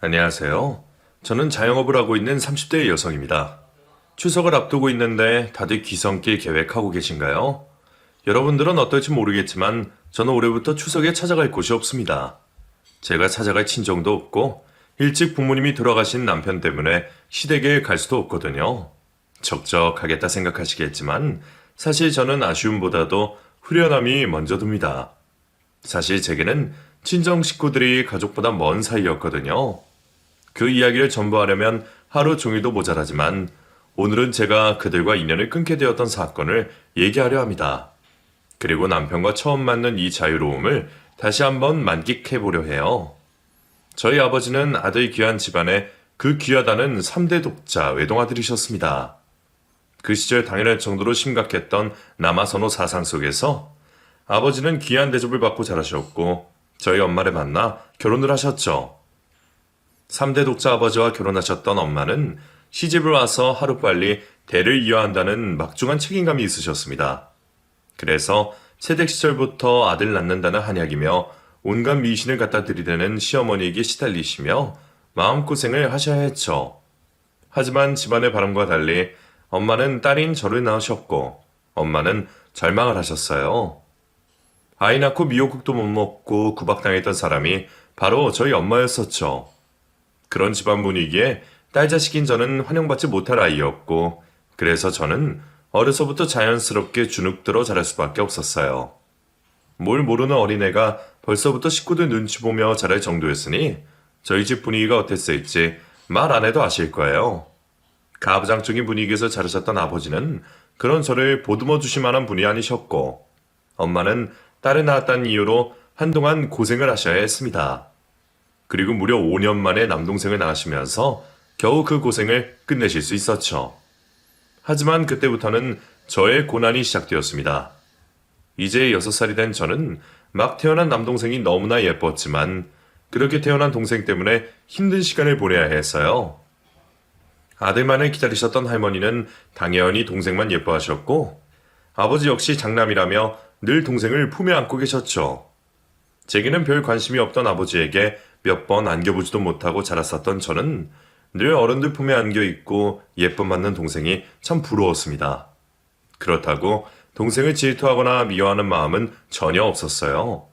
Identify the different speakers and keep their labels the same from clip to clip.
Speaker 1: 안녕하세요. 저는 자영업을 하고 있는 30대 여성입니다. 추석을 앞두고 있는데 다들 귀성길 계획하고 계신가요? 여러분들은 어떨지 모르겠지만 저는 올해부터 추석에 찾아갈 곳이 없습니다. 제가 찾아갈 친정도 없고 일찍 부모님이 돌아가신 남편 때문에 시댁에 갈 수도 없거든요. 적적하겠다 생각하시겠지만 사실 저는 아쉬움보다도 후련함이 먼저 듭니다. 사실 제게는 친정 식구들이 가족보다 먼 사이였거든요. 그 이야기를 전부하려면 하루 종일도 모자라지만 오늘은 제가 그들과 인연을 끊게 되었던 사건을 얘기하려 합니다. 그리고 남편과 처음 맞는 이 자유로움을 다시 한번 만끽해 보려 해요. 저희 아버지는 아들 귀한 집안에 그 귀하다는 3대 독자 외동아들이셨습니다. 그 시절 당연할 정도로 심각했던 남아선호 사상 속에서 아버지는 귀한 대접을 받고 자라셨고 저희 엄마를 만나 결혼을 하셨죠. 3대 독자 아버지와 결혼하셨던 엄마는 시집을 와서 하루빨리 대를 이어한다는 막중한 책임감이 있으셨습니다. 그래서 새댁 시절부터 아들 낳는다는 한약이며 온갖 미신을 갖다 들이대는 시어머니에게 시달리시며 마음고생을 하셔야 했죠. 하지만 집안의 바람과 달리 엄마는 딸인 저를 낳으셨고 엄마는 절망을 하셨어요. 아이 낳고 미역국도 못 먹고 구박당했던 사람이 바로 저희 엄마였었죠. 그런 집안 분위기에 딸 자식인 저는 환영받지 못할 아이였고 그래서 저는 어려서부터 자연스럽게 주눅들어 자랄 수밖에 없었어요. 뭘 모르는 어린애가 벌써부터 식구들 눈치 보며 자랄 정도였으니 저희 집 분위기가 어땠을지 말 안 해도 아실 거예요. 가부장적인 분위기에서 자라셨던 아버지는 그런 저를 보듬어 주실 만한 분이 아니셨고 엄마는 딸을 낳았다는 이유로 한동안 고생을 하셔야 했습니다. 그리고 무려 5년 만에 남동생을 낳으시면서 겨우 그 고생을 끝내실 수 있었죠. 하지만 그때부터는 저의 고난이 시작되었습니다. 이제 6살이 된 저는 막 태어난 남동생이 너무나 예뻤지만 그렇게 태어난 동생 때문에 힘든 시간을 보내야 했어요. 아들만을 기다리셨던 할머니는 당연히 동생만 예뻐하셨고 아버지 역시 장남이라며 늘 동생을 품에 안고 계셨죠. 제게는 별 관심이 없던 아버지에게 몇 번 안겨보지도 못하고 자랐었던 저는 늘 어른들 품에 안겨있고 예쁨 받는 동생이 참 부러웠습니다. 그렇다고 동생을 질투하거나 미워하는 마음은 전혀 없었어요.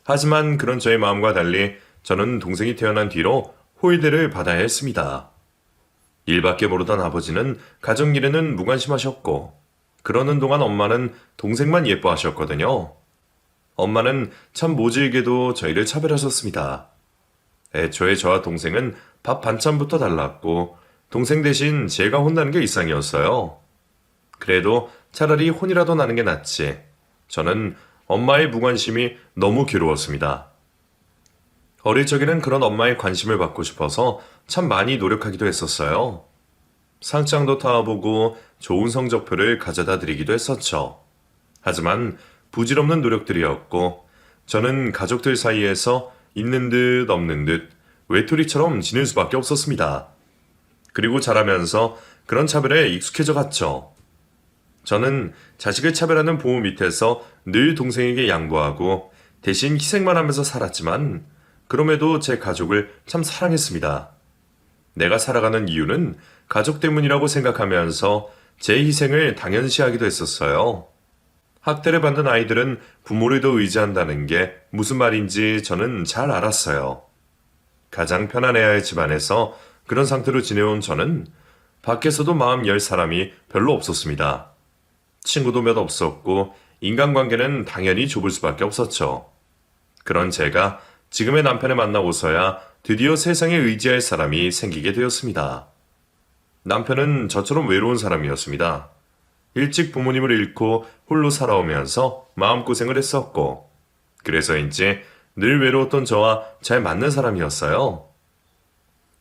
Speaker 1: 하지만 그런 저의 마음과 달리 저는 동생이 태어난 뒤로 호의대를 받아야 했습니다. 일밖에 모르던 아버지는 가정일에는 무관심하셨고 그러는 동안 엄마는 동생만 예뻐하셨거든요. 엄마는 참 모질게도 저희를 차별하셨습니다. 애초에 저와 동생은 밥 반찬부터 달랐고 동생 대신 제가 혼나는 게 일상이었어요. 그래도 차라리 혼이라도 나는 게 낫지. 저는 엄마의 무관심이 너무 괴로웠습니다. 어릴 적에는 그런 엄마의 관심을 받고 싶어서 참 많이 노력하기도 했었어요. 상장도 타보고 좋은 성적표를 가져다 드리기도 했었죠. 하지만 부질없는 노력들이었고 저는 가족들 사이에서 있는 듯 없는 듯 외톨이처럼 지낼 수밖에 없었습니다. 그리고 자라면서 그런 차별에 익숙해져 갔죠. 저는 자식을 차별하는 부모 밑에서 늘 동생에게 양보하고 대신 희생만 하면서 살았지만 그럼에도 제 가족을 참 사랑했습니다. 내가 살아가는 이유는 가족 때문이라고 생각하면서 제 희생을 당연시하기도 했었어요. 학대를 받는 아이들은 부모를 더 의지한다는 게 무슨 말인지 저는 잘 알았어요. 가장 편안해야 할 집안에서 그런 상태로 지내온 저는 밖에서도 마음 열 사람이 별로 없었습니다. 친구도 몇 없었고 인간관계는 당연히 좁을 수밖에 없었죠. 그런 제가 지금의 남편을 만나고서야 드디어 세상에 의지할 사람이 생기게 되었습니다. 남편은 저처럼 외로운 사람이었습니다. 일찍 부모님을 잃고 홀로 살아오면서 마음고생을 했었고 그래서인지 늘 외로웠던 저와 잘 맞는 사람이었어요.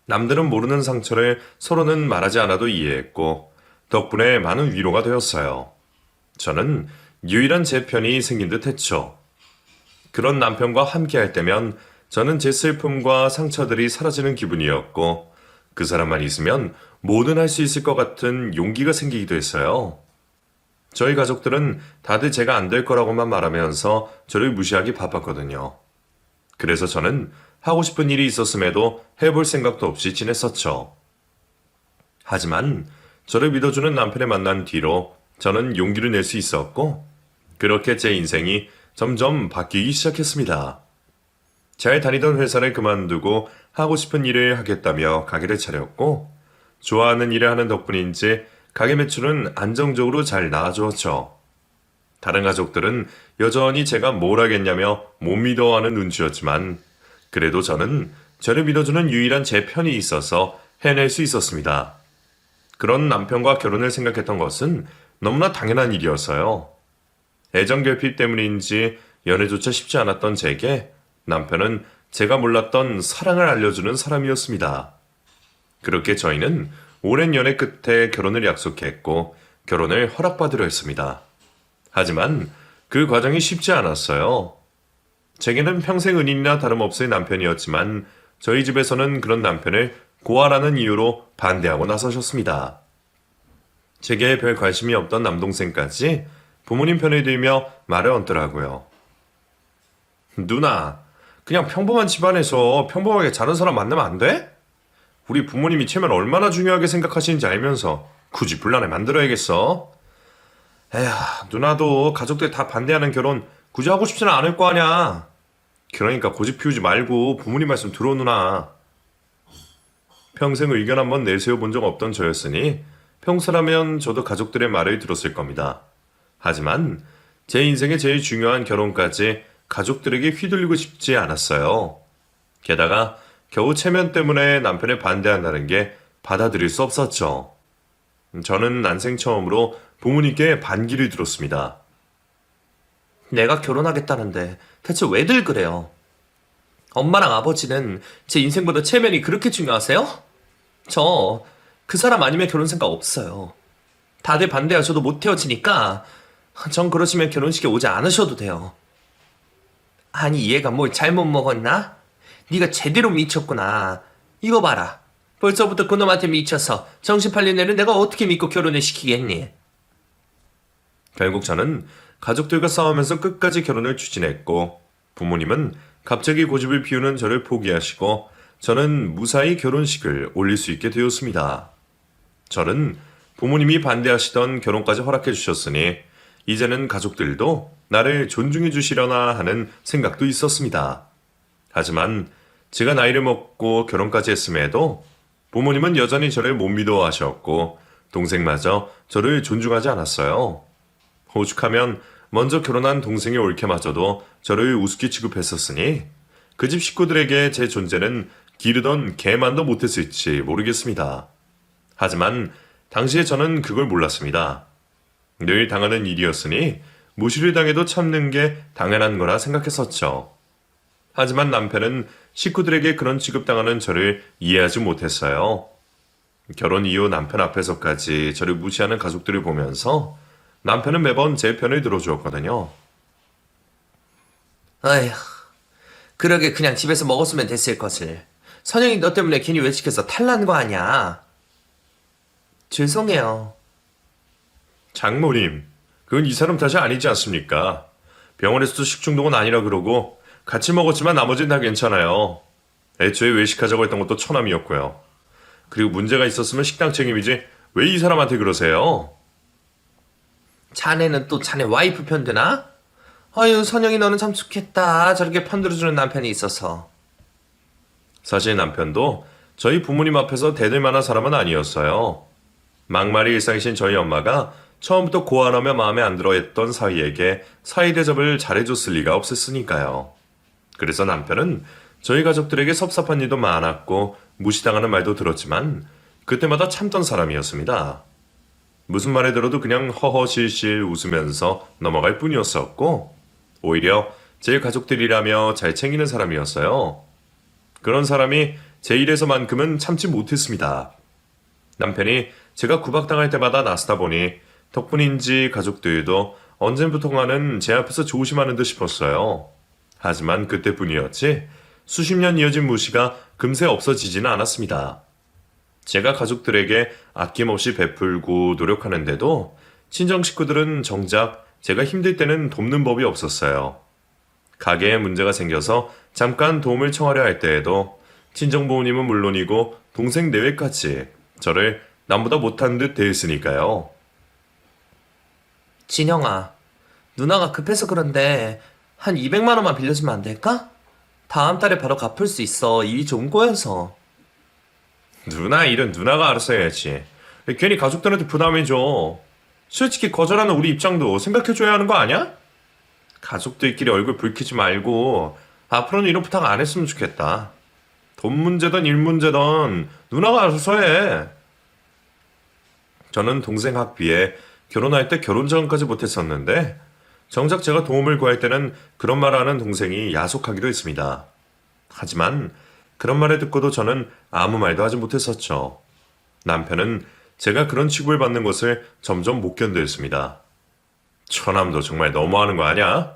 Speaker 1: 남들은 모르는 상처를 서로는 말하지 않아도 이해했고 덕분에 많은 위로가 되었어요. 저는 유일한 제 편이 생긴 듯 했죠. 그런 남편과 함께할 때면 저는 제 슬픔과 상처들이 사라지는 기분이었고 그 사람만 있으면 뭐든 할 수 있을 것 같은 용기가 생기기도 했어요. 저희 가족들은 다들 제가 안 될 거라고만 말하면서 저를 무시하기 바빴거든요. 그래서 저는 하고 싶은 일이 있었음에도 해볼 생각도 없이 지냈었죠. 하지만 저를 믿어주는 남편을 만난 뒤로 저는 용기를 낼 수 있었고, 그렇게 제 인생이 점점 바뀌기 시작했습니다. 잘 다니던 회사를 그만두고 하고 싶은 일을 하겠다며 가게를 차렸고, 좋아하는 일을 하는 덕분인지 가게 매출은 안정적으로 잘 나아졌죠. 다른 가족들은 여전히 제가 뭘 하겠냐며 못 믿어하는 눈치였지만, 그래도 저는 저를 믿어주는 유일한 제 편이 있어서 해낼 수 있었습니다. 그런 남편과 결혼을 생각했던 것은 너무나 당연한 일이었어요. 애정 결핍 때문인지 연애조차 쉽지 않았던 제게 남편은 제가 몰랐던 사랑을 알려주는 사람이었습니다. 그렇게 저희는 오랜 연애 끝에 결혼을 약속했고 결혼을 허락받으려 했습니다. 하지만 그 과정이 쉽지 않았어요. 제게는 평생 은인이나 다름없을 남편이었지만 저희 집에서는 그런 남편을 고아라는 이유로 반대하고 나서셨습니다. 제게 별 관심이 없던 남동생까지 부모님 편을 들며 말을 얹더라고요. 누나, 그냥 평범한 집안에서 평범하게 자란 사람 만나면 안 돼? 우리 부모님이 체면 얼마나 중요하게 생각하시는지 알면서 굳이 분란을 만들어야겠어? 에휴, 누나도 가족들 다 반대하는 결혼 굳이 하고 싶지는 않을 거 아냐. 그러니까 고집 피우지 말고 부모님 말씀 들어, 누나. 평생 의견 한번 내세워 본 적 없던 저였으니 평소라면 저도 가족들의 말을 들었을 겁니다. 하지만 제 인생의 제일 중요한 결혼까지 가족들에게 휘둘리고 싶지 않았어요. 게다가 겨우 체면 때문에 남편을 반대한다는 게 받아들일 수 없었죠. 저는 난생 처음으로 부모님께 반기를 들었습니다. 내가 결혼하겠다는데 대체 왜들 그래요? 엄마랑 아버지는 제 인생보다 체면이 그렇게 중요하세요? 저 그 사람 아니면 결혼 생각 없어요. 다들 반대하셔도 못 헤어지니까 전 그러시면 결혼식에 오지 않으셔도 돼요. 아니 얘가 뭘 잘못 먹었나? 네가 제대로 미쳤구나. 이거 봐라. 벌써부터 그놈한테 미쳐서 정신 팔린 애를 내가 어떻게 믿고 결혼을 시키겠니? 결국 저는 가족들과 싸우면서 끝까지 결혼을 추진했고 부모님은 갑자기 고집을 피우는 저를 포기하시고 저는 무사히 결혼식을 올릴 수 있게 되었습니다. 저는 부모님이 반대하시던 결혼까지 허락해 주셨으니 이제는 가족들도 나를 존중해 주시려나 하는 생각도 있었습니다. 하지만 제가 나이를 먹고 결혼까지 했음에도 부모님은 여전히 저를 못 믿어 하셨고 동생마저 저를 존중하지 않았어요. 오죽하면 먼저 결혼한 동생의 올케마저도 저를 우습게 취급했었으니 그 집 식구들에게 제 존재는 기르던 개만도 못했을지 모르겠습니다. 하지만 당시에 저는 그걸 몰랐습니다. 늘 당하는 일이었으니 무시를 당해도 참는 게 당연한 거라 생각했었죠. 하지만 남편은 식구들에게 그런 취급당하는 저를 이해하지 못했어요. 결혼 이후 남편 앞에서까지 저를 무시하는 가족들을 보면서 남편은 매번 제 편을 들어주었거든요. 아휴, 그러게 그냥 집에서 먹었으면 됐을 것을. 선영이 너 때문에 괜히 외식해서 탈난 거 아니야. 죄송해요. 장모님, 그건 이 사람 탓이 아니지 않습니까? 병원에서도 식중독은 아니라 그러고 같이 먹었지만 나머지는 다 괜찮아요. 애초에 외식하자고 했던 것도 처남이었고요. 그리고 문제가 있었으면 식당 책임이지 왜 이 사람한테 그러세요? 자네는 또 자네 와이프 편드나? 아유, 선영이 너는 참 좋겠다. 저렇게 편들어주는 남편이 있어서. 사실 남편도 저희 부모님 앞에서 대들 만한 사람은 아니었어요. 막말이 일상이신 저희 엄마가 처음부터 고안하며 마음에 안 들어 했던 사위에게 사위 대접을 잘해줬을 리가 없었으니까요. 그래서 남편은 저희 가족들에게 섭섭한 일도 많았고 무시당하는 말도 들었지만 그때마다 참던 사람이었습니다. 무슨 말을 들어도 그냥 허허실실 웃으면서 넘어갈 뿐이었었고 오히려 제 가족들이라며 잘 챙기는 사람이었어요. 그런 사람이 제 일에서만큼은 참지 못했습니다. 남편이 제가 구박당할 때마다 나서다 보니 덕분인지 가족들도 언제부턴가는 제 앞에서 조심하는 듯 싶었어요. 하지만 그때뿐이었지 수십 년 이어진 무시가 금세 없어지지는 않았습니다. 제가 가족들에게 아낌없이 베풀고 노력하는데도 친정 식구들은 정작 제가 힘들 때는 돕는 법이 없었어요. 가게에 문제가 생겨서 잠깐 도움을 청하려 할 때에도 친정부모님은 물론이고 동생 내외까지 저를 남보다 못한 듯 대했으니까요.
Speaker 2: 진영아, 누나가 급해서 그런데 한 200만 원만 빌려주면 안 될까? 다음 달에 바로 갚을 수 있어. 일이 좀 꼬여서.
Speaker 1: 누나 일은 누나가 알아서 해야지. 괜히 가족들한테 부담해 줘. 솔직히 거절하는 우리 입장도 생각해줘야 하는 거 아니야? 가족들끼리 얼굴 붉히지 말고 앞으로는 이런 부탁 안 했으면 좋겠다. 돈 문제든 일 문제든 누나가 알아서 해. 저는 동생 학비에 결혼할 때 결혼 자금까지 못했었는데 정작 제가 도움을 구할 때는 그런 말을 하는 동생이 야속하기도 했습니다. 하지만 그런 말을 듣고도 저는 아무 말도 하지 못했었죠. 남편은 제가 그런 취급을 받는 것을 점점 못 견뎌했습니다. 처남도 정말 너무하는 거 아니야?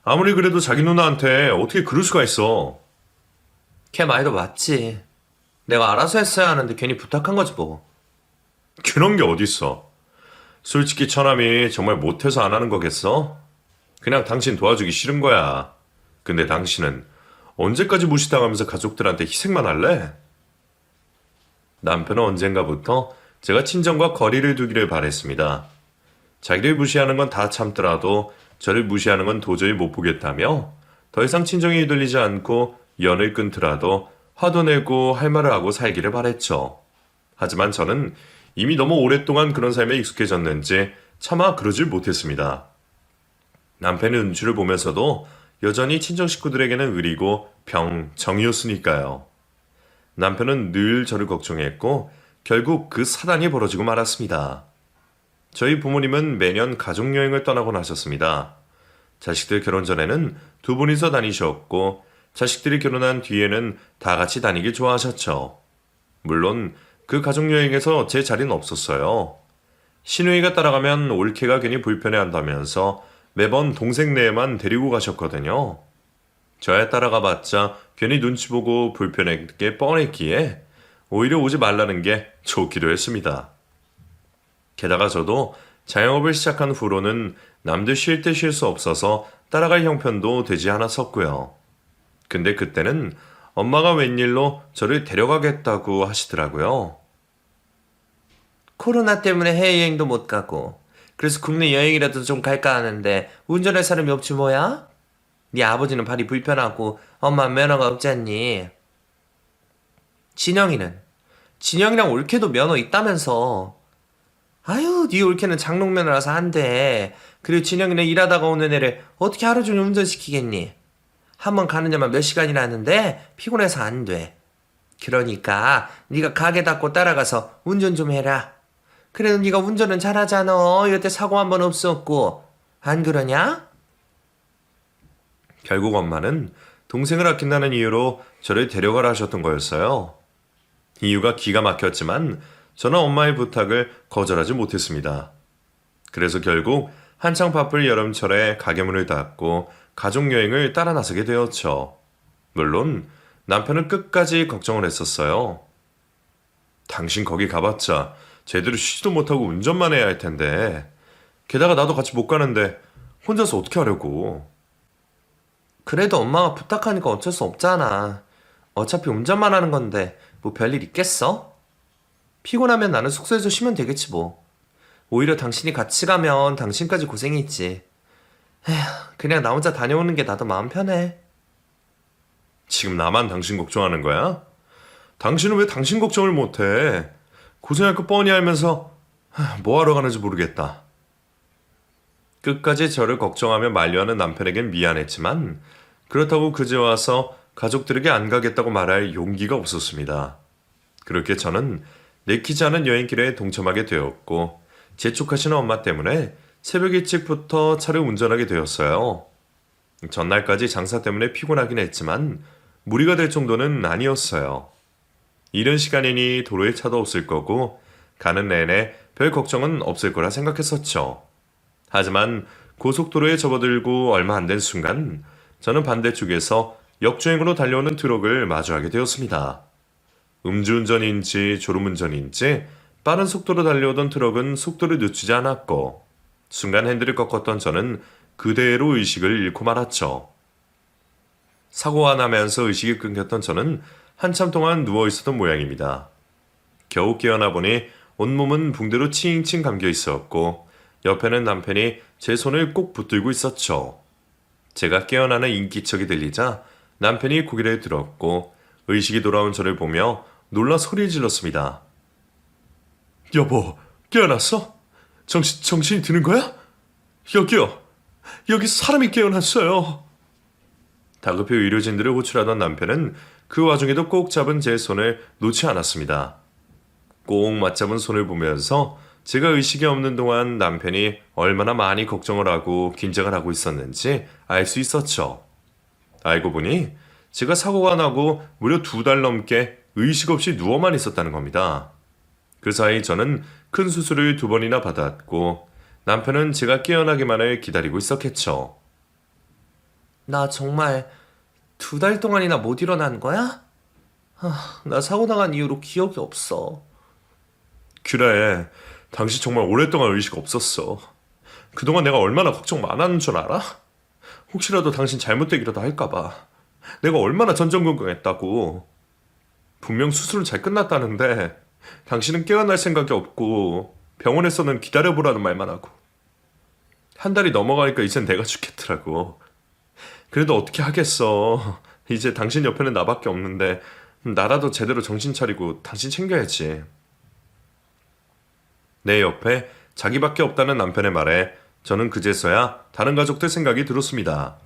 Speaker 1: 아무리 그래도 자기 누나한테 어떻게 그럴 수가 있어?
Speaker 2: 걔 말도 맞지. 내가 알아서 했어야 하는데 괜히 부탁한 거지 뭐.
Speaker 1: 그런 게 어딨어? 솔직히 처남이 정말 못해서 안 하는 거겠어? 그냥 당신 도와주기 싫은 거야. 근데 당신은 언제까지 무시당하면서 가족들한테 희생만 할래? 남편은 언젠가부터 제가 친정과 거리를 두기를 바랬습니다. 자기를 무시하는 건 다 참더라도 저를 무시하는 건 도저히 못 보겠다며 더 이상 친정에 들리지 않고 연을 끊더라도 화도 내고 할 말을 하고 살기를 바랬죠. 하지만 저는 이미 너무 오랫동안 그런 삶에 익숙해졌는지 차마 그러질 못했습니다. 남편의 눈치를 보면서도 여전히 친정 식구들에게는 의리고 정이었으니까요. 남편은 늘 저를 걱정했고 결국 그 사단이 벌어지고 말았습니다. 저희 부모님은 매년 가족여행을 떠나곤 하셨습니다. 자식들 결혼 전에는 두 분이서 다니셨고 자식들이 결혼한 뒤에는 다 같이 다니길 좋아하셨죠. 물론 그 가족여행에서 제 자리는 없었어요. 시누이가 따라가면 올케가 괜히 불편해한다면서 매번 동생 네에만 데리고 가셨거든요. 저야 따라가봤자 괜히 눈치 보고 불편하게 뻔했기에 오히려 오지 말라는 게 좋기도 했습니다. 게다가 저도 자영업을 시작한 후로는 남들 쉴 때 쉴 수 없어서 따라갈 형편도 되지 않았었고요. 근데 그때는 엄마가 웬일로 저를 데려가겠다고 하시더라고요.
Speaker 2: 코로나 때문에 해외여행도 못 가고 그래서 국내 여행이라도 좀 갈까 하는데 운전할 사람이 없지 뭐야? 네 아버지는 발이 불편하고 엄마 면허가 없잖니. 진영이랑 올케도 면허 있다면서. 아유, 네 올케는 장롱 면허라서 안 돼. 그리고 진영이는 일하다가 오는 애를 어떻게 하루 종일 운전시키겠니? 한 번 가는 데만 몇 시간이나 하는데 피곤해서 안 돼. 그러니까 네가 가게 닫고 따라가서 운전 좀 해라. 그래도 네가 운전은 잘하잖아. 여태 사고 한 번 없었고. 안 그러냐?
Speaker 1: 결국 엄마는 동생을 아낀다는 이유로 저를 데려가라 하셨던 거였어요. 이유가 기가 막혔지만 저는 엄마의 부탁을 거절하지 못했습니다. 그래서 결국 한창 바쁠 여름철에 가게 문을 닫고 가족여행을 따라 나서게 되었죠. 물론 남편은 끝까지 걱정을 했었어요. 당신 거기 가봤자 제대로 쉬지도 못하고 운전만 해야 할 텐데 게다가 나도 같이 못 가는데 혼자서 어떻게 하려고.
Speaker 2: 그래도 엄마가 부탁하니까 어쩔 수 없잖아. 어차피 운전만 하는 건데 뭐 별일 있겠어? 피곤하면 나는 숙소에서 쉬면 되겠지 뭐. 오히려 당신이 같이 가면 당신까지 고생했지. 에휴, 그냥 나 혼자 다녀오는 게 나도 마음 편해.
Speaker 1: 지금 나만 당신 걱정하는 거야? 당신은 왜 당신 걱정을 못해? 고생할 거 뻔히 알면서 뭐 하러 가는지 모르겠다. 끝까지 저를 걱정하며 만류하는 남편에겐 미안했지만 그렇다고 그제 와서 가족들에게 안 가겠다고 말할 용기가 없었습니다. 그렇게 저는 내키지 않은 여행길에 동참하게 되었고 재촉하시는 엄마 때문에 새벽 일찍부터 차를 운전하게 되었어요. 전날까지 장사 때문에 피곤하긴 했지만 무리가 될 정도는 아니었어요. 이른 시간이니 도로에 차도 없을 거고 가는 내내 별 걱정은 없을 거라 생각했었죠. 하지만 고속도로에 접어들고 얼마 안 된 순간 저는 반대쪽에서 역주행으로 달려오는 트럭을 마주하게 되었습니다. 음주운전인지 졸음운전인지 빠른 속도로 달려오던 트럭은 속도를 늦추지 않았고 순간 핸들을 꺾었던 저는 그대로 의식을 잃고 말았죠. 사고가 나면서 의식이 끊겼던 저는 한참 동안 누워 있었던 모양입니다. 겨우 깨어나 보니 온몸은 붕대로 칭칭 감겨 있었고 옆에는 남편이 제 손을 꼭 붙들고 있었죠. 제가 깨어나는 인기척이 들리자 남편이 고개를 들었고 의식이 돌아온 저를 보며 놀라 소리를 질렀습니다. 여보, 깨어났어? 정신이 드는 거야? 여기요. 여기 사람이 깨어났어요. 다급히 의료진들을 호출하던 남편은 그 와중에도 꼭 잡은 제 손을 놓지 않았습니다. 꼭 맞잡은 손을 보면서 제가 의식이 없는 동안 남편이 얼마나 많이 걱정을 하고 긴장을 하고 있었는지 알 수 있었죠. 알고 보니 제가 사고가 나고 무려 2달 넘게 의식 없이 누워만 있었다는 겁니다. 그 사이 저는 큰 수술을 2번이나 받았고 남편은 제가 깨어나기만을 기다리고 있었겠죠.
Speaker 2: 나 정말 2달 동안이나 못 일어난 거야? 나 사고 나간 이후로 기억이 없어.
Speaker 1: 그래, 당신 정말 오랫동안 의식 없었어. 그동안 내가 얼마나 걱정 많았는 줄 알아? 혹시라도 당신 잘못되기라도 할까봐. 내가 얼마나 전전긍긍했다고. 분명 수술은 잘 끝났다는데 당신은 깨어날 생각이 없고 병원에서는 기다려보라는 말만 하고. 한 달이 넘어가니까 이젠 내가 죽겠더라고. 그래도 어떻게 하겠어. 이제 당신 옆에는 나밖에 없는데 나라도 제대로 정신 차리고 당신 챙겨야지. 내 옆에 자기밖에 없다는 남편의 말에 저는 그제서야 다른 가족들 생각이 들었습니다.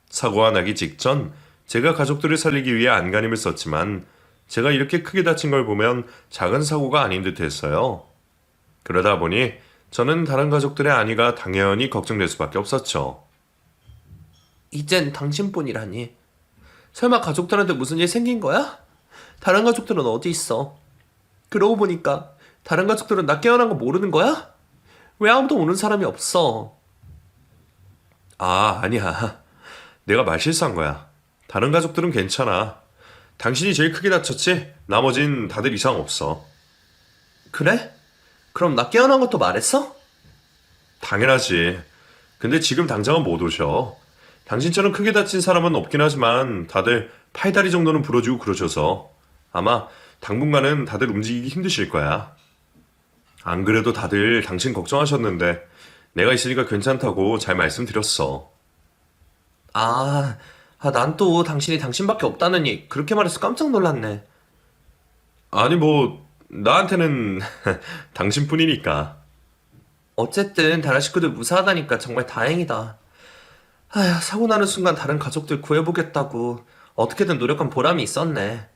Speaker 1: 사고가 나기 직전 제가 가족들을 살리기 위해 안간힘을 썼지만 제가 이렇게 크게 다친 걸 보면 작은 사고가 아닌 듯 했어요. 그러다 보니 저는 다른 가족들의 안위가 당연히 걱정될 수밖에 없었죠.
Speaker 2: 이젠 당신뿐이라니. 설마 가족들한테 무슨 일 생긴 거야? 다른 가족들은 어디 있어? 그러고 보니까 다른 가족들은 나 깨어난 거 모르는 거야? 왜 아무도 오는 사람이 없어?
Speaker 1: 아니야. 내가 말 실수한 거야. 다른 가족들은 괜찮아. 당신이 제일 크게 다쳤지? 나머진 다들 이상 없어.
Speaker 2: 그래? 그럼 나 깨어난 것도 말했어?
Speaker 1: 당연하지. 근데 지금 당장은 못 오셔. 당신처럼 크게 다친 사람은 없긴 하지만 다들 팔다리 정도는 부러지고 그러셔서 아마 당분간은 다들 움직이기 힘드실 거야. 안 그래도 다들 당신 걱정하셨는데 내가 있으니까 괜찮다고 잘 말씀드렸어.
Speaker 2: 난 또 당신이 당신밖에 없다느니 그렇게 말해서 깜짝 놀랐네.
Speaker 1: 아니 나한테는 당신뿐이니까.
Speaker 2: 어쨌든 다른 식구들 무사하다니까 정말 다행이다. 아휴, 사고 나는 순간 다른 가족들 구해보겠다고 어떻게든 노력한 보람이 있었네.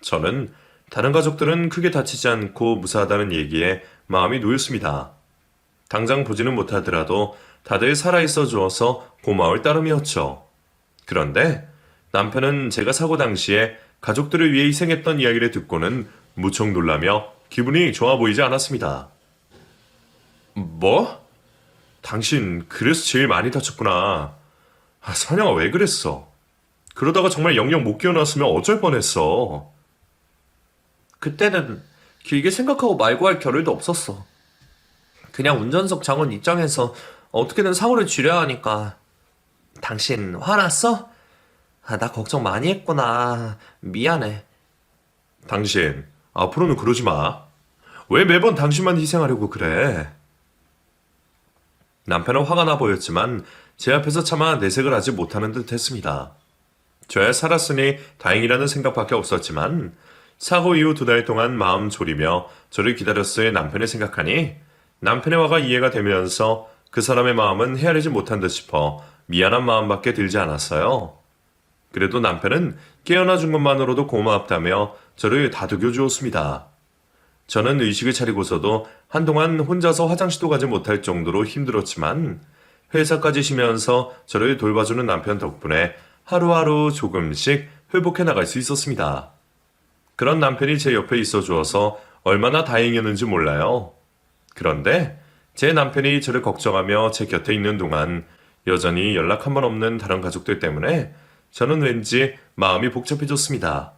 Speaker 1: 저는 다른 가족들은 크게 다치지 않고 무사하다는 얘기에 마음이 놓였습니다. 당장 보지는 못하더라도 다들 살아있어 주어서 고마울 따름이었죠. 그런데 남편은 제가 사고 당시에 가족들을 위해 희생했던 이야기를 듣고는 무척 놀라며 기분이 좋아 보이지 않았습니다. 뭐? 당신 그래서 제일 많이 다쳤구나. 선영아 왜 그랬어? 그러다가 정말 영영 못 깨어났으면 어쩔 뻔했어.
Speaker 2: 그때는 길게 생각하고 말고 할 겨를도 없었어. 그냥 운전석 장원 입장에서 어떻게든 사고를 줄여야 하니까. 당신 화났어? 나 걱정 많이 했구나. 미안해.
Speaker 1: 당신 앞으로는 그러지 마. 왜 매번 당신만 희생하려고 그래? 남편은 화가 나 보였지만 제 앞에서 차마 내색을 하지 못하는 듯 했습니다. 저야 살았으니 다행이라는 생각밖에 없었지만 사고 이후 2달 동안 마음 졸이며 저를 기다렸을 남편을 생각하니 남편의 화가 이해가 되면서 그 사람의 마음은 헤아리지 못한 듯 싶어 미안한 마음밖에 들지 않았어요. 그래도 남편은 깨어나 준 것만으로도 고맙다며 저를 다독여 주었습니다. 저는 의식을 차리고서도 한동안 혼자서 화장실도 가지 못할 정도로 힘들었지만 회사까지 쉬면서 저를 돌봐주는 남편 덕분에 하루하루 조금씩 회복해 나갈 수 있었습니다. 그런 남편이 제 옆에 있어 주어서 얼마나 다행이었는지 몰라요. 그런데 제 남편이 저를 걱정하며 제 곁에 있는 동안 여전히 연락 한 번 없는 다른 가족들 때문에 저는 왠지 마음이 복잡해졌습니다.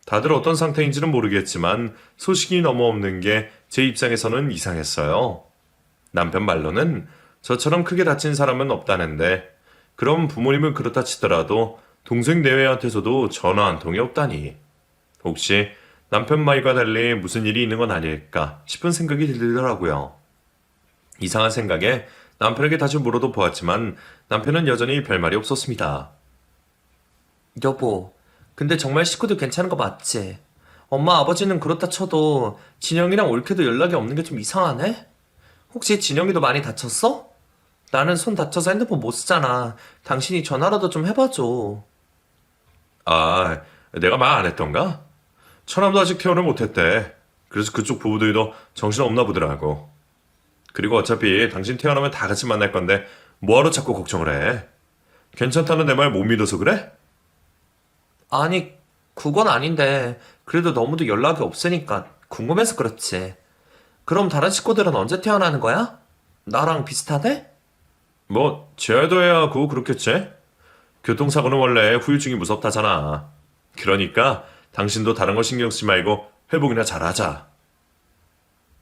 Speaker 1: 다들 어떤 상태인지는 모르겠지만 소식이 너무 없는 게 제 입장에서는 이상했어요. 남편 말로는 저처럼 크게 다친 사람은 없다는데 그럼 부모님은 그렇다 치더라도 동생 내외한테서도 전화 한 통이 없다니. 혹시 남편 말과 달리 무슨 일이 있는 건 아닐까 싶은 생각이 들더라고요. 이상한 생각에 남편에게 다시 물어도 보았지만 남편은 여전히 별말이 없었습니다.
Speaker 2: 여보, 근데 정말 식구들 괜찮은 거 맞지? 엄마 아버지는 그렇다 쳐도 진영이랑 올케도 연락이 없는 게 좀 이상하네? 혹시 진영이도 많이 다쳤어? 나는 손 다쳐서 핸드폰 못 쓰잖아. 당신이 전화라도 좀 해봐줘.
Speaker 1: 아, 내가 말 안 했던가? 처남도 아직 퇴원을 못했대. 그래서 그쪽 부부들도 정신 없나 보더라고. 그리고 어차피 당신 퇴원하면 다 같이 만날 건데 뭐하러 자꾸 걱정을 해? 괜찮다는 내 말 못 믿어서 그래?
Speaker 2: 아니, 그건 아닌데 그래도 너무도 연락이 없으니까 궁금해서 그렇지. 그럼 다른 식구들은 언제 태어나는 거야? 나랑 비슷하대?
Speaker 1: 뭐 쟤도 해야 하고 그렇겠지? 교통사고는 원래 후유증이 무섭다잖아. 그러니까 당신도 다른 거 신경 쓰지 말고 회복이나 잘하자.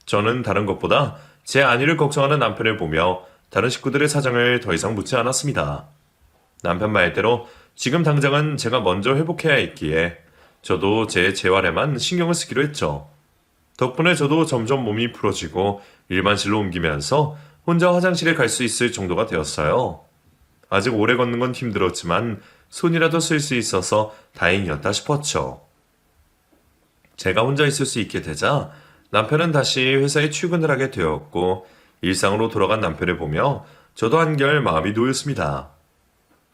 Speaker 1: 저는 다른 것보다 제 안위를 걱정하는 남편을 보며 다른 식구들의 사정을 더 이상 묻지 않았습니다. 남편 말대로 지금 당장은 제가 먼저 회복해야 했기에 저도 제 재활에만 신경을 쓰기로 했죠. 덕분에 저도 점점 몸이 풀어지고 일반실로 옮기면서 혼자 화장실에 갈 수 있을 정도가 되었어요. 아직 오래 걷는 건 힘들었지만 손이라도 쓸 수 있어서 다행이었다 싶었죠. 제가 혼자 있을 수 있게 되자 남편은 다시 회사에 출근을 하게 되었고 일상으로 돌아간 남편을 보며 저도 한결 마음이 놓였습니다.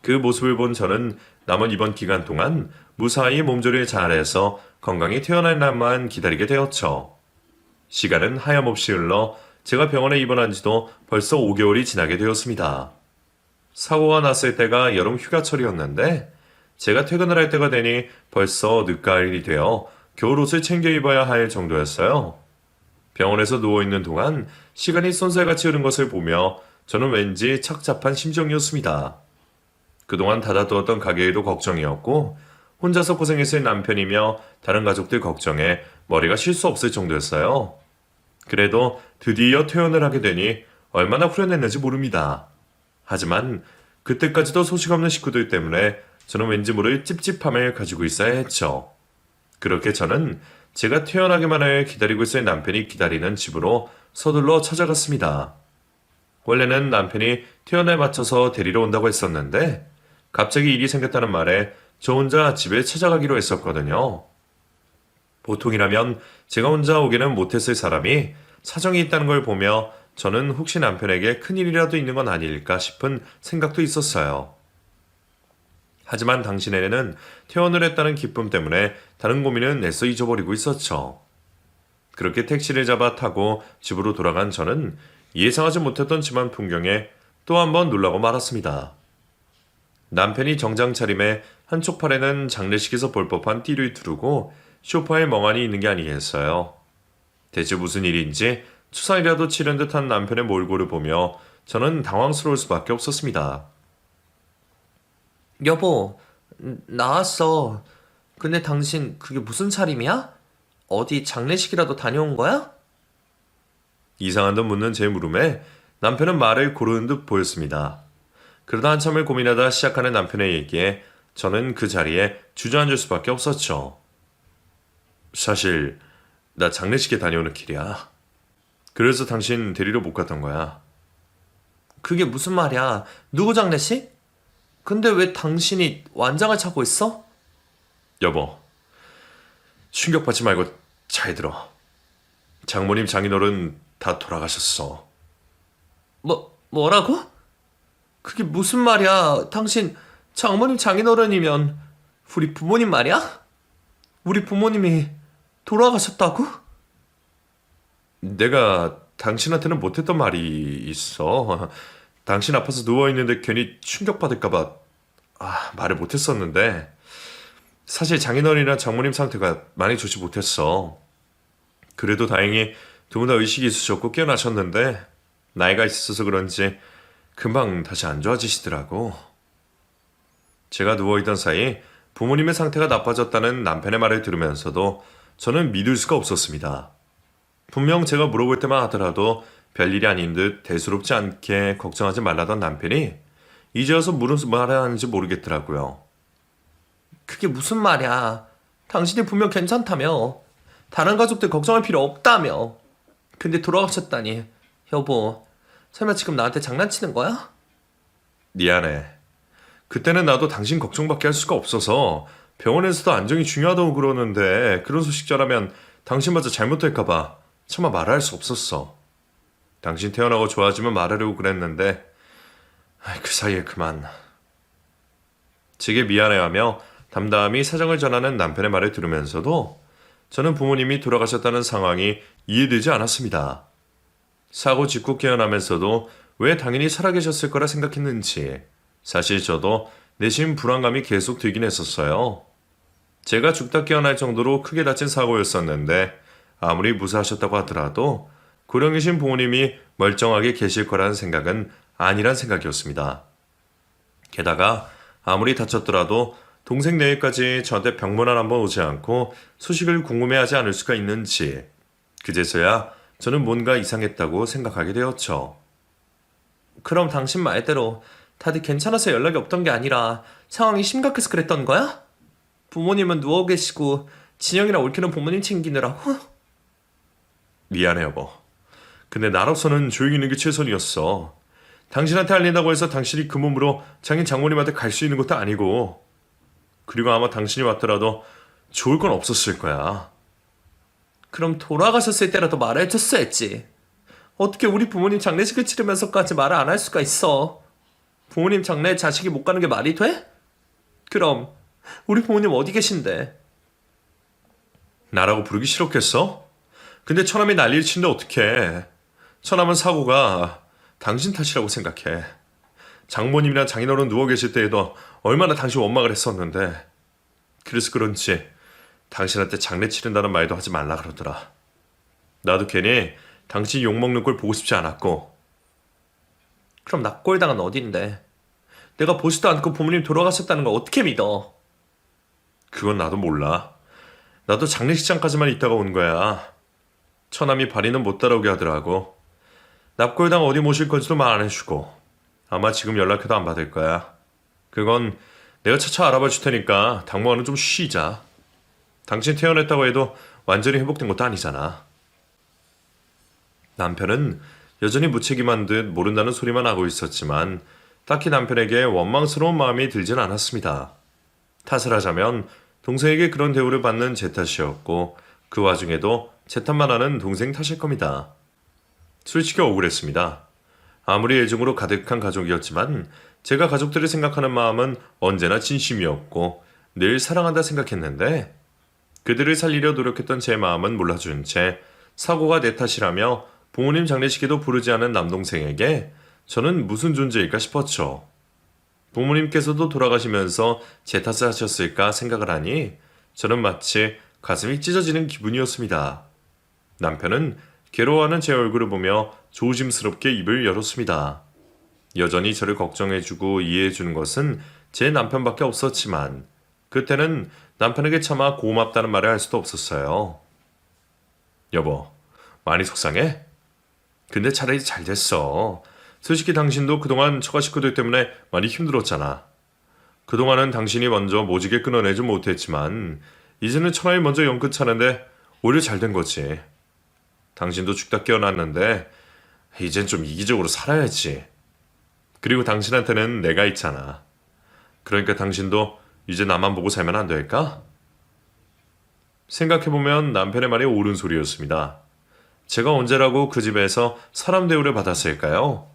Speaker 1: 그 모습을 본 저는 남은 이번 기간 동안 무사히 몸조리를 잘해서 건강히 퇴원할 날만 기다리게 되었죠. 시간은 하염없이 흘러 제가 병원에 입원한 지도 벌써 5개월이 지나게 되었습니다. 사고가 났을 때가 여름 휴가철이었는데 제가 퇴근을 할 때가 되니 벌써 늦가을이 되어 겨울옷을 챙겨 입어야 할 정도였어요. 병원에서 누워있는 동안 시간이 쏜살같이 흐른 것을 보며 저는 왠지 착잡한 심정이었습니다. 그동안 닫아두었던 가게에도 걱정이었고 혼자서 고생했을 남편이며 다른 가족들 걱정에 머리가 쉴 수 없을 정도였어요. 그래도 드디어 퇴원을 하게 되니 얼마나 후련했는지 모릅니다. 하지만 그때까지도 소식 없는 식구들 때문에 저는 왠지 모를 찝찝함을 가지고 있어야 했죠. 그렇게 저는 제가 퇴원하기만을 기다리고 있을 남편이 기다리는 집으로 서둘러 찾아갔습니다. 원래는 남편이 퇴원에 맞춰서 데리러 온다고 했었는데 갑자기 일이 생겼다는 말에 저 혼자 집에 찾아가기로 했었거든요. 보통이라면 제가 혼자 오기는 못했을 사람이 사정이 있다는 걸 보며 저는 혹시 남편에게 큰일이라도 있는 건 아닐까 싶은 생각도 있었어요. 하지만 당신에게는 퇴원을 했다는 기쁨 때문에 다른 고민은 애써 잊어버리고 있었죠. 그렇게 택시를 잡아 타고 집으로 돌아간 저는 예상하지 못했던 집안 풍경에 또 한 번 놀라고 말았습니다. 남편이 정장 차림에 한쪽 팔에는 장례식에서 볼 법한 띠를 두르고 소파에 멍하니 있는 게 아니겠어요. 대체 무슨 일인지 추상이라도 치른 듯한 남편의 몰골을 보며 저는 당황스러울 수밖에 없었습니다.
Speaker 2: 여보, 나왔어. 근데 당신 그게 무슨 차림이야? 어디 장례식이라도 다녀온 거야?
Speaker 1: 이상한 듯 묻는 제 물음에 남편은 말을 고르는 듯 보였습니다. 그러다 한참을 고민하다 시작하는 남편의 얘기에 저는 그 자리에 주저앉을 수밖에 없었죠. 사실 나 장례식에 다녀오는 길이야. 그래서 당신 데리러 못 갔던 거야.
Speaker 2: 그게 무슨 말이야? 누구 장례식? 근데 왜 당신이 완장을 차고 있어?
Speaker 1: 여보, 충격받지 말고 잘 들어. 장모님 장인어른 다 돌아가셨어.
Speaker 2: 뭐라고? 그게 무슨 말이야? 당신 장모님 장인어른이면 우리 부모님 말이야? 우리 부모님이 돌아가셨다고?
Speaker 1: 내가 당신한테는 못했던 말이 있어. 당신 아파서 누워있는데 괜히 충격받을까봐 말을 못했었는데 사실 장인어른이나 장모님 상태가 많이 좋지 못했어. 그래도 다행히 두 분 다 의식이 있으셨고 깨어나셨는데 나이가 있어서 그런지 금방 다시 안 좋아지시더라고. 제가 누워있던 사이 부모님의 상태가 나빠졌다는 남편의 말을 들으면서도 저는 믿을 수가 없었습니다. 분명 제가 물어볼 때만 하더라도 별일이 아닌 듯 대수롭지 않게 걱정하지 말라던 남편이 이제 와서 무슨 말을 하는지 모르겠더라고요.
Speaker 2: 그게 무슨 말이야. 당신이 분명 괜찮다며. 다른 가족들 걱정할 필요 없다며. 근데 돌아가셨다니. 여보, 설마 지금 나한테 장난치는 거야?
Speaker 1: 미안해. 그때는 나도 당신 걱정밖에 할 수가 없어서 병원에서도 안정이 중요하다고 그러는데 그런 소식 전하면 당신마저 잘못될까봐 차마 말할 수 없었어. 당신 태어나고 좋아지면 말하려고 그랬는데 그 사이에 그만. 제게 미안해하며 담담히 사정을 전하는 남편의 말을 들으면서도 저는 부모님이 돌아가셨다는 상황이 이해되지 않았습니다. 사고 직후 깨어나면서도 왜 당연히 살아계셨을 거라 생각했는지 사실 저도 내심 불안감이 계속 들긴 했었어요. 제가 죽다 깨어날 정도로 크게 다친 사고였었는데 아무리 무사하셨다고 하더라도 고령이신 부모님이 멀쩡하게 계실 거라는 생각은 아니란 생각이었습니다. 게다가 아무리 다쳤더라도 동생 내일까지 저한테 병문안 한번 오지 않고 소식을 궁금해하지 않을 수가 있는지 그제서야 저는 뭔가 이상했다고 생각하게 되었죠.
Speaker 2: 그럼 당신 말대로 다들 괜찮아서 연락이 없던 게 아니라 상황이 심각해서 그랬던 거야? 부모님은 누워 계시고 진영이랑 올케는 부모님 챙기느라고?
Speaker 1: 미안해 여보. 근데 나로서는 조용히 있는 게 최선이었어. 당신한테 알린다고 해서 당신이 그 몸으로 장인 장모님한테 갈 수 있는 것도 아니고 그리고 아마 당신이 왔더라도 좋을 건 없었을 거야.
Speaker 2: 그럼 돌아가셨을 때라도 말해줬어야지. 어떻게 우리 부모님 장례식을 치르면서까지 말을 안 할 수가 있어. 부모님 장례에 자식이 못 가는 게 말이 돼? 그럼 우리 부모님 어디 계신데?
Speaker 1: 나라고 부르기 싫었겠어? 근데 처남이 난리를 치는데 어떡해. 처남은 사고가 당신 탓이라고 생각해. 장모님이랑 장인어른 누워 계실 때에도 얼마나 당신 원망을 했었는데 그래서 그런지 당신한테 장례 치른다는 말도 하지 말라 그러더라. 나도 괜히 당신 욕먹는 걸 보고 싶지 않았고.
Speaker 2: 그럼 납골당은 어딘데? 내가 보지도 않고 부모님 돌아가셨다는 걸 어떻게 믿어?
Speaker 1: 그건 나도 몰라. 나도 장례식장까지만 있다가 온 거야. 처남이 발이는 못 따라오게 하더라고. 납골당 어디 모실 건지도 말 안 해주고 아마 지금 연락해도 안 받을 거야. 그건 내가 차차 알아봐 줄 테니까 당분간은 좀 쉬자. 당신 퇴원했다고 해도 완전히 회복된 것도 아니잖아. 남편은 여전히 무책임한 듯 모른다는 소리만 하고 있었지만 딱히 남편에게 원망스러운 마음이 들진 않았습니다. 탓을 하자면 동생에게 그런 대우를 받는 제 탓이었고 그 와중에도 제 탓만 하는 동생 탓일 겁니다. 솔직히 억울했습니다. 아무리 애정으로 가득한 가족이었지만 제가 가족들을 생각하는 마음은 언제나 진심이었고 늘 사랑한다 생각했는데 그들을 살리려 노력했던 제 마음은 몰라준 채 사고가 내 탓이라며 부모님 장례식에도 부르지 않은 남동생에게 저는 무슨 존재일까 싶었죠. 부모님께서도 돌아가시면서 제 탓을 하셨을까 생각을 하니 저는 마치 가슴이 찢어지는 기분이었습니다. 남편은 괴로워하는 제 얼굴을 보며 조심스럽게 입을 열었습니다. 여전히 저를 걱정해주고 이해해주는 것은 제 남편밖에 없었지만 그때는 남편에게 차마 고맙다는 말을 할 수도 없었어요. 여보, 많이 속상해? 근데 차라리 잘 됐어. 솔직히 당신도 그동안 처가 식구들 때문에 많이 힘들었잖아. 그동안은 당신이 먼저 모지게 끊어내지 못했지만 이제는 처남이 먼저 연끝 차는데 오히려 잘 된 거지. 당신도 죽다 깨어났는데 이젠 좀 이기적으로 살아야지. 그리고 당신한테는 내가 있잖아. 그러니까 당신도 이제 나만 보고 살면 안 될까? 생각해보면 남편의 말이 옳은 소리였습니다. 제가 언제라고 그 집에서 사람 대우를 받았을까요?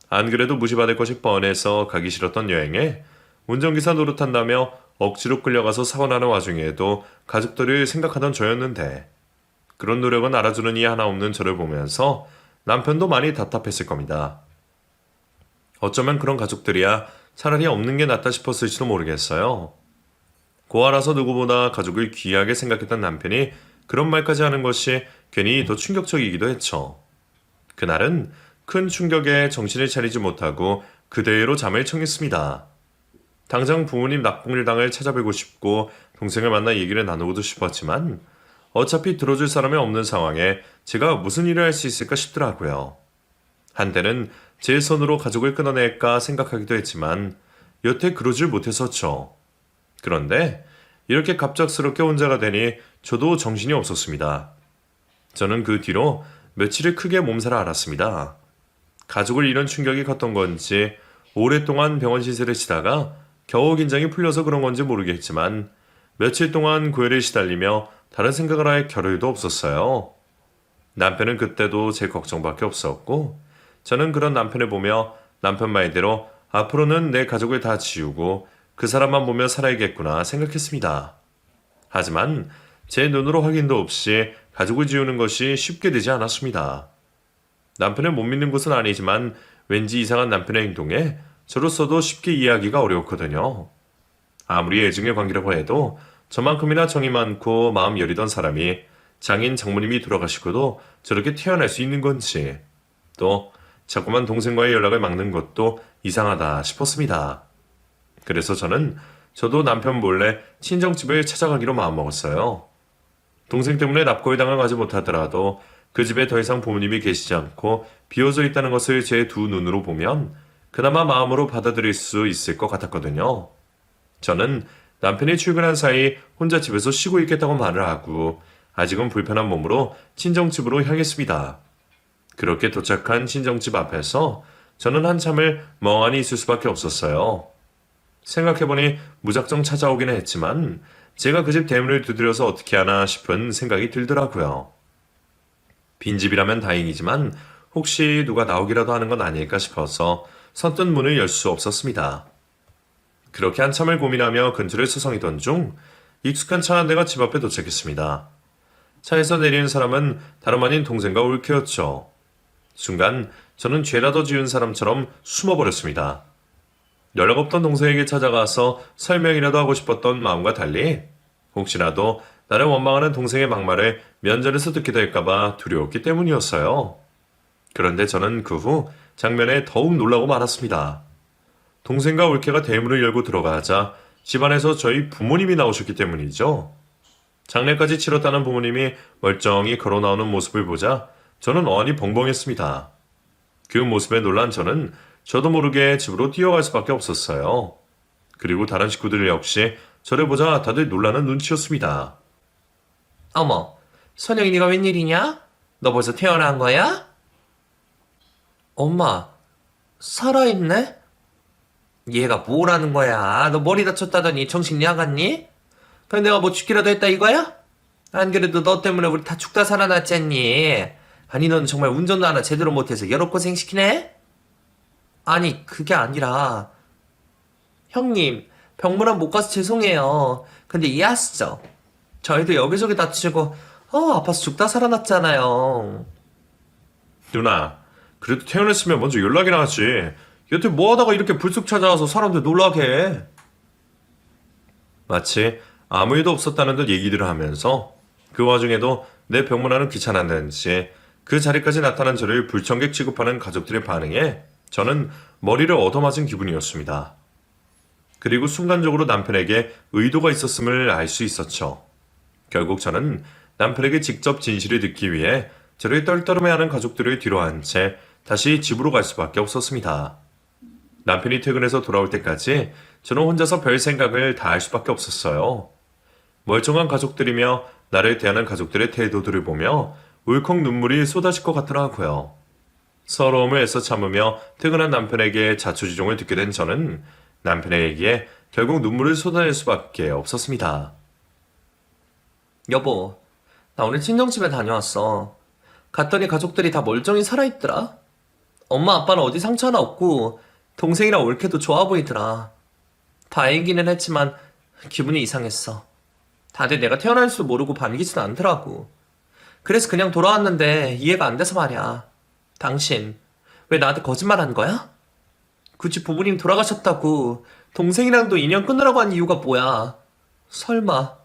Speaker 1: 안 그래도 무시받을 것이 뻔해서 가기 싫었던 여행에 운전기사 노릇한다며 억지로 끌려가서 사고 나는 와중에도 가족들을 생각하던 저였는데 그런 노력은 알아주는 이 하나 없는 저를 보면서 남편도 많이 답답했을 겁니다. 어쩌면 그런 가족들이야 차라리 없는 게 낫다 싶었을지도 모르겠어요. 고아라서 누구보다 가족을 귀하게 생각했던 남편이 그런 말까지 하는 것이 괜히 더 충격적이기도 했죠. 그날은 큰 충격에 정신을 차리지 못하고 그대로 잠을 청했습니다. 당장 부모님 낙봉일당을 찾아뵈고 싶고 동생을 만나 얘기를 나누고도 싶었지만 어차피 들어줄 사람이 없는 상황에 제가 무슨 일을 할 수 있을까 싶더라고요. 한때는 제 손으로 가족을 끊어낼까 생각하기도 했지만 여태 그러질 못했었죠. 그런데 이렇게 갑작스럽게 혼자가 되니 저도 정신이 없었습니다. 저는 그 뒤로 며칠을 크게 몸살을 앓았습니다. 가족을 잃은 충격이 컸던 건지 오랫동안 병원 신세를 지다가 겨우 긴장이 풀려서 그런 건지 모르겠지만 며칠 동안 고열에 시달리며 다른 생각을 할 겨를도 없었어요. 남편은 그때도 제 걱정밖에 없었고 저는 그런 남편을 보며 남편 말대로 앞으로는 내 가족을 다 지우고 그 사람만 보며 살아야겠구나 생각했습니다. 하지만 제 눈으로 확인도 없이 가족을 지우는 것이 쉽게 되지 않았습니다. 남편을 못 믿는 것은 아니지만 왠지 이상한 남편의 행동에 저로서도 쉽게 이해하기가 어려웠거든요. 아무리 애증의 관계라고 해도 저만큼이나 정이 많고 마음 여리던 사람이 장인 장모님이 돌아가시고도 저렇게 태어날 수 있는 건지, 또 자꾸만 동생과의 연락을 막는 것도 이상하다 싶었습니다. 그래서 저도 남편 몰래 친정집을 찾아가기로 마음먹었어요. 동생 때문에 납골당을 가지 못하더라도 그 집에 더 이상 부모님이 계시지 않고 비어져 있다는 것을 제 두 눈으로 보면 그나마 마음으로 받아들일 수 있을 것 같았거든요. 저는 남편이 출근한 사이 혼자 집에서 쉬고 있겠다고 말을 하고 아직은 불편한 몸으로 친정집으로 향했습니다. 그렇게 도착한 친정집 앞에서 저는 한참을 멍하니 있을 수밖에 없었어요. 생각해보니 무작정 찾아오기는 했지만 제가 그 집 대문을 두드려서 어떻게 하나 싶은 생각이 들더라고요. 빈집이라면 다행이지만 혹시 누가 나오기라도 하는 건 아닐까 싶어서 선뜻 문을 열 수 없었습니다. 그렇게 한참을 고민하며 근처를 서성이던 중 익숙한 차 한 대가 집 앞에 도착했습니다. 차에서 내리는 사람은 다름 아닌 동생과 올케였죠. 순간 저는 죄라도 지은 사람처럼 숨어버렸습니다. 연락 없던 동생에게 찾아가서 설명이라도 하고 싶었던 마음과 달리 혹시라도 나를 원망하는 동생의 막말을 면전에서 듣게 될까봐 두려웠기 때문이었어요. 그런데 저는 그 후 장면에 더욱 놀라고 말았습니다. 동생과 올케가 대문을 열고 들어가자 집안에서 저희 부모님이 나오셨기 때문이죠. 장례까지 치렀다는 부모님이 멀쩡히 걸어 나오는 모습을 보자 저는 어안이 벙벙했습니다. 그 모습에 놀란 저는 저도 모르게 집으로 뛰어갈 수밖에 없었어요. 그리고 다른 식구들 역시 저를 보자 다들 놀라는 눈치였습니다.
Speaker 2: 어머, 선영이 네가 웬일이냐? 너 벌써 태어난 거야? 엄마, 살아있네? 얘가 뭐라는 거야? 너 머리 다쳤다더니 정신 나갔니? 그럼 내가 뭐 죽기라도 했다 이거야? 안 그래도 너 때문에 우리 다 죽다 살아났잖니. 아니 넌 정말 운전도 하나 제대로 못해서 여러 고생 시키네? 아니 그게 아니라 형님 병문안 못 가서 죄송해요. 근데 이해하시죠? 저희도 여기저기 다치고 아파서 죽다 살아났잖아요.
Speaker 1: 누나, 그래도 태어났으면 먼저 연락이나 하지. 여태 뭐하다가 이렇게 불쑥 찾아와서 사람들 놀라게 해. 마치 아무 일도 없었다는 듯 얘기들을 하면서 그 와중에도 내 병문안은 귀찮았는지 그 자리까지 나타난 저를 불청객 취급하는 가족들의 반응에 저는 머리를 얻어맞은 기분이었습니다. 그리고 순간적으로 남편에게 의도가 있었음을 알 수 있었죠. 결국 저는 남편에게 직접 진실을 듣기 위해 저를 떨떠름해하는 가족들을 뒤로한 채 다시 집으로 갈 수밖에 없었습니다. 남편이 퇴근해서 돌아올 때까지 저는 혼자서 별 생각을 다 할 수밖에 없었어요. 멀쩡한 가족들이며 나를 대하는 가족들의 태도들을 보며 울컥 눈물이 쏟아질 것 같더라고요. 서러움을 애써 참으며 퇴근한 남편에게 자초지종을 듣게 된 저는 남편의 얘기에 결국 눈물을 쏟아낼 수밖에 없었습니다.
Speaker 2: 여보, 나 오늘 친정집에 다녀왔어. 갔더니 가족들이 다 멀쩡히 살아있더라. 엄마 아빠는 어디 상처 하나 없고 동생이랑 올케도 좋아 보이더라. 다행이기는 했지만 기분이 이상했어. 다들 내가 태어날 줄 모르고 반기진 않더라고. 그래서 그냥 돌아왔는데 이해가 안 돼서 말이야. 당신 왜 나한테 거짓말한 거야? 굳이 부모님 돌아가셨다고 동생이랑도 인연 끊으라고 한 이유가 뭐야? 설마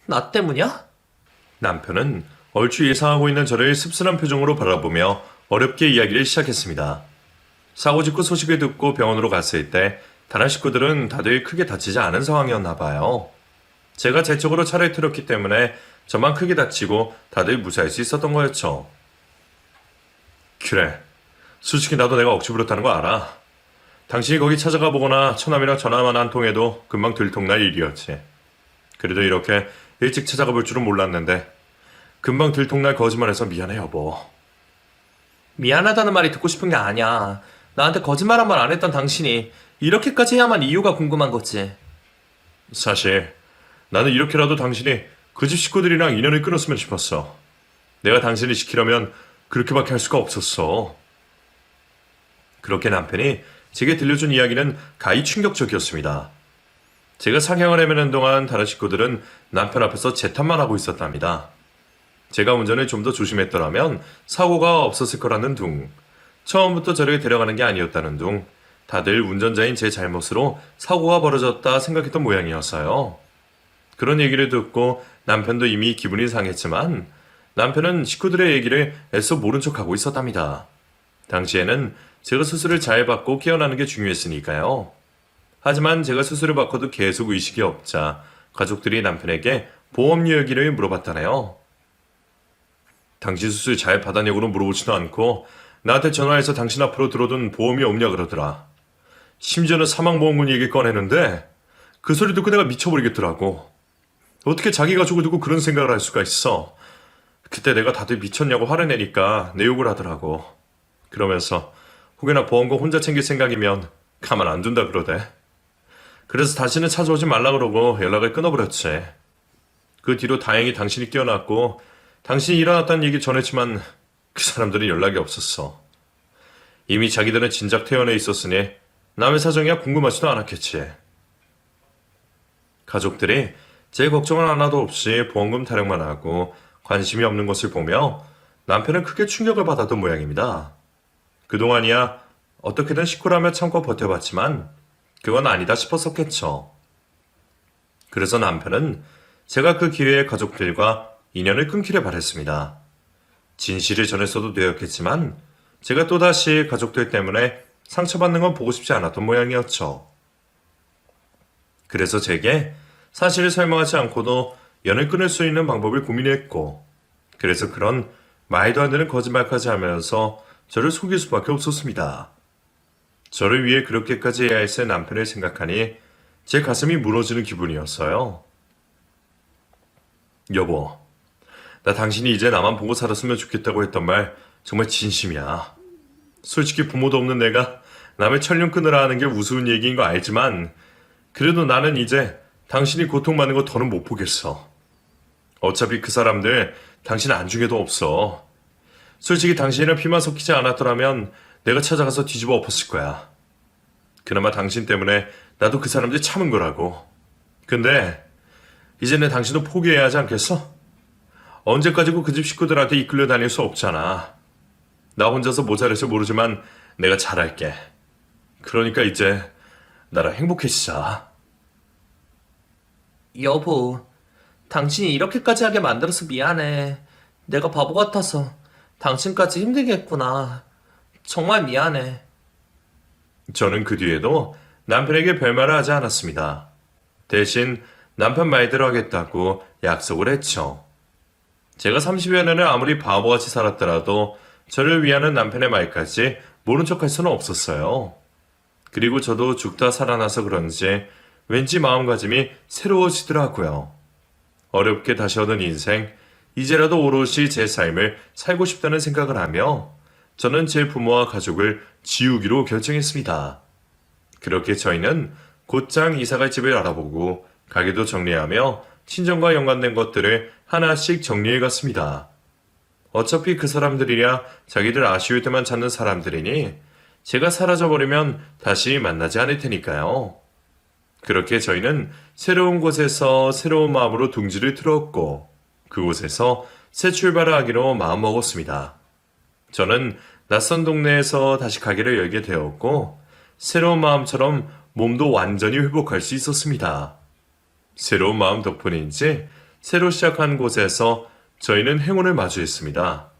Speaker 2: 나 때문이야?
Speaker 1: 남편은 얼추 예상하고 있는 저를 씁쓸한 표정으로 바라보며 어렵게 이야기를 시작했습니다. 사고 직후 소식을 듣고 병원으로 갔을 때 다른 식구들은 다들 크게 다치지 않은 상황이었나 봐요. 제가 재촉으로 차를 틀었기 때문에 저만 크게 다치고 다들 무사할 수 있었던 거였죠. 그래, 솔직히 나도 내가 억지 부렸다는 거 알아. 당신이 거기 찾아가 보거나 처남이랑 전화만 한 통해도 금방 들통날 일이었지. 그래도 이렇게 일찍 찾아가 볼 줄은 몰랐는데 금방 들통날 거짓말해서 미안해 여보.
Speaker 2: 미안하다는 말이 듣고 싶은 게 아니야. 나한테 거짓말 한 번 안 했던 당신이 이렇게까지 해야만 이유가 궁금한 거지.
Speaker 1: 사실 나는 이렇게라도 당신이 그 집 식구들이랑 인연을 끊었으면 싶었어. 내가 당신이 시키려면 그렇게밖에 할 수가 없었어. 그렇게 남편이 제게 들려준 이야기는 가히 충격적이었습니다. 제가 상향을 헤매는 동안 다른 식구들은 남편 앞에서 제 탓만 하고 있었답니다. 제가 운전을 좀 더 조심했더라면 사고가 없었을 거라는 둥, 처음부터 저를 데려가는 게 아니었다는 둥, 다들 운전자인 제 잘못으로 사고가 벌어졌다 생각했던 모양이었어요. 그런 얘기를 듣고 남편도 이미 기분이 상했지만 남편은 식구들의 얘기를 애써 모른 척하고 있었답니다. 당시에는 제가 수술을 잘 받고 깨어나는 게 중요했으니까요. 하지만 제가 수술을 받고도 계속 의식이 없자 가족들이 남편에게 보험료 얘기를 물어봤다네요. 당신 수술 잘 받았냐고는 물어보지도 않고 나한테 전화해서 당신 앞으로 들어둔 보험이 없냐 그러더라. 심지어는 사망보험금 얘기 꺼내는데 그 소리 듣고 내가 미쳐버리겠더라고. 어떻게 자기 가족을 두고 그런 생각을 할 수가 있어. 그때 내가 다들 미쳤냐고 화를 내니까 내 욕을 하더라고. 그러면서 혹여나 보험금 혼자 챙길 생각이면 가만 안 둔다 그러대. 그래서 다시는 찾아오지 말라 그러고 연락을 끊어버렸지. 그 뒤로 다행히 당신이 깨어났고 당신이 일어났다는 얘기 전했지만 그 사람들은 연락이 없었어. 이미 자기들은 진작 퇴원해 있었으니 남의 사정이야 궁금하지도 않았겠지. 가족들이 제 걱정은 하나도 없이 보험금 타령만 하고 관심이 없는 것을 보며 남편은 크게 충격을 받았던 모양입니다. 그동안이야 어떻게든 식구라며 참고 버텨봤지만 그건 아니다 싶었었겠죠. 그래서 남편은 제가 그 기회에 가족들과 인연을 끊기를 바랬습니다. 진실을 전했어도 되었겠지만 제가 또다시 가족들 때문에 상처받는 건 보고 싶지 않았던 모양이었죠. 그래서 제게 사실을 설명하지 않고도 연을 끊을 수 있는 방법을 고민했고, 그래서 그런 말도 안 되는 거짓말까지 하면서 저를 속일 수밖에 없었습니다. 저를 위해 그렇게까지 해야 했을 남편을 생각하니 제 가슴이 무너지는 기분이었어요. 여보, 나 당신이 이제 나만 보고 살았으면 좋겠다고 했던 말 정말 진심이야. 솔직히 부모도 없는 내가 남의 천륜 끊으라 하는 게 우스운 얘기인 거 알지만 그래도 나는 이제 당신이 고통받는 거 더는 못 보겠어. 어차피 그 사람들 당신 안중에도 없어. 솔직히 당신이랑 피만 섞이지 않았더라면 내가 찾아가서 뒤집어 엎었을 거야. 그나마 당신 때문에 나도 그 사람들 참은 거라고. 근데 이제는 당신도 포기해야 하지 않겠어? 언제까지고 그 집 식구들한테 이끌려 다닐 수 없잖아. 나 혼자서 모자랄지 모르지만 내가 잘할게. 그러니까 이제 나랑 행복해지자.
Speaker 2: 여보, 당신이 이렇게까지 하게 만들어서 미안해. 내가 바보 같아서 당신까지 힘들게 했구나. 정말 미안해.
Speaker 1: 저는 그 뒤에도 남편에게 별말을 하지 않았습니다. 대신 남편 말대로 하겠다고 약속을 했죠. 제가 30여 년을 아무리 바보같이 살았더라도 저를 위하는 남편의 말까지 모른 척할 수는 없었어요. 그리고 저도 죽다 살아나서 그런지 왠지 마음가짐이 새로워지더라고요. 어렵게 다시 얻은 인생, 이제라도 오롯이 제 삶을 살고 싶다는 생각을 하며 저는 제 부모와 가족을 지우기로 결정했습니다. 그렇게 저희는 곧장 이사갈 집을 알아보고 가게도 정리하며 친정과 연관된 것들을 하나씩 정리해 갔습니다. 어차피 그 사람들이야 자기들 아쉬울 때만 찾는 사람들이니 제가 사라져버리면 다시 만나지 않을 테니까요. 그렇게 저희는 새로운 곳에서 새로운 마음으로 둥지를 틀었고 그곳에서 새 출발을 하기로 마음먹었습니다. 저는 낯선 동네에서 다시 가게를 열게 되었고 새로운 마음처럼 몸도 완전히 회복할 수 있었습니다. 새로운 마음 덕분인지 새로 시작한 곳에서 저희는 행운을 마주했습니다.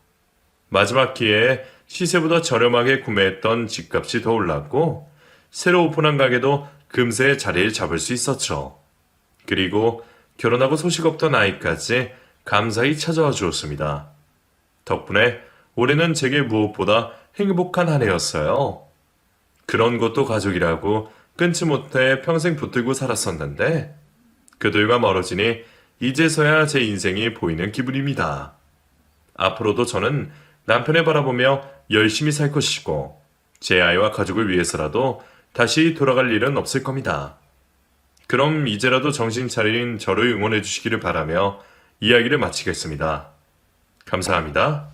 Speaker 1: 마지막 기회에 시세보다 저렴하게 구매했던 집값이 더 올랐고 새로 오픈한 가게도 금세 자리를 잡을 수 있었죠. 그리고 결혼하고 소식 없던 아이까지 감사히 찾아와 주었습니다. 덕분에 올해는 제게 무엇보다 행복한 한 해였어요. 그런 것도 가족이라고 끊지 못해 평생 붙들고 살았었는데 그들과 멀어지니 이제서야 제 인생이 보이는 기분입니다. 앞으로도 저는 남편을 바라보며 열심히 살 것이고 제 아이와 가족을 위해서라도 다시 돌아갈 일은 없을 겁니다. 그럼 이제라도 정신 차린 저를 응원해 주시기를 바라며 이야기를 마치겠습니다. 감사합니다.